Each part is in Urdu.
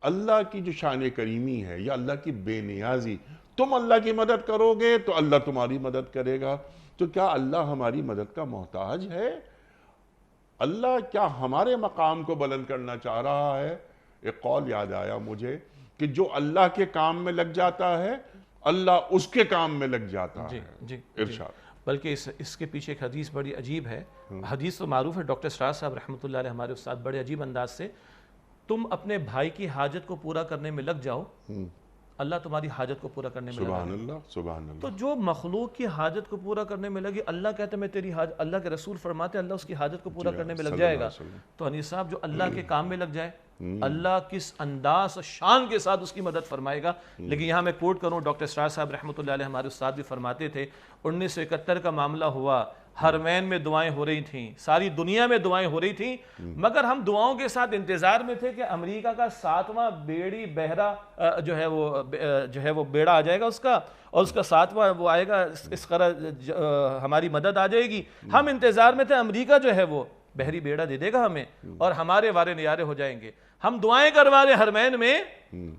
اللہ کی جو شان کریمی ہے یا اللہ کی بے نیازی، تم اللہ کی مدد کرو گے تو اللہ تمہاری مدد کرے گا. تو کیا اللہ ہماری مدد کا محتاج ہے؟ اللہ کیا ہمارے مقام کو بلند کرنا چاہ رہا ہے؟ ایک قول یاد آیا مجھے کہ جو اللہ کے کام میں لگ جاتا ہے اللہ اس کے کام میں لگ جاتا ہے. ارشاد. بلکہ اس کے پیچھے ایک حدیث بڑی عجیب ہے. حدیث تو معروف ہے، ڈاکٹر اسرار صاحب رحمۃ اللہ علیہ ہمارے استاد بڑے عجیب انداز سے، تم اپنے بھائی کی حاجت کو پورا کرنے میں لگ جاؤ، اللہ تمہاری حاجت کو پورا کرنے میں لگا. سبحان اللہ، سبحان اللہ. تو جو مخلوق کی حاجت کو پورا کرنے میں لگی، اللہ کہتے میں تیری حاجت، اللہ کے رسول فرماتے اللہ اس کی حاجت کو پورا کرنے میں لگ جائے گا. تو انیس صاحب جو اللہ کے کام میں لگ جائے، اللہ کس انداز شان کے ساتھ اس کی مدد فرمائے گا. لیکن یہاں میں کوٹ کروں، ڈاکٹر اسرار صاحب رحمۃ اللہ علیہ ہمارے استاد بھی فرماتے تھے، 1971 کا معاملہ ہوا، حرمین میں دعائیں ہو رہی تھیں، ساری دنیا میں دعائیں ہو رہی تھیں، مگر ہم دعاؤں کے ساتھ انتظار میں تھے کہ امریکہ کا 7واں بیڑی بحرہ جو ہے وہ بیڑا آ جائے گا اس کا، اور اس کا 7واں وہ آئے گا، اس طرح ہماری مدد آ جائے گی. ہم انتظار میں تھے امریکہ جو ہے وہ بحری بیڑا دے دے گا ہمیں اور ہمارے وارے نیارے ہو جائیں گے. ہم دعائیں کروا رہے حرمین میں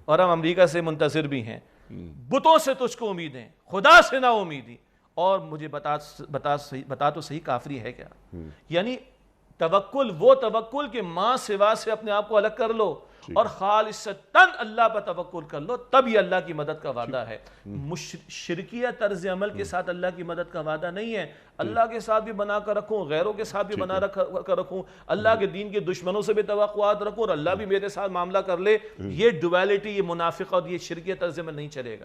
اور ہم امریکہ سے منتظر بھی ہیں. بتوں سے تجھ کو امیدیں، خدا سے نہ امیدی. اور مجھے بتا تو صحیح کافری ہے کیا؟ یعنی توکل، وہ توکل کہ ماں سوا سے اپنے آپ کو الگ کر لو اور خالصتاً اللہ پر توکل کر لو، تب یہ اللہ کی مدد کا وعدہ ہے. شرکیہ طرز عمل کے ساتھ اللہ کی مدد کا وعدہ نہیں ہے. اللہ کے ساتھ بھی بنا کر رکھوں، غیروں کے ساتھ بھی بنا کر رکھوں، اللہ کے دین کے دشمنوں سے بھی توقعات رکھوں اور اللہ بھی میرے ساتھ معاملہ کر لے. یہ ڈویلٹی، یہ منافقت اور یہ شرکیہ طرز عمل نہیں چلے گا.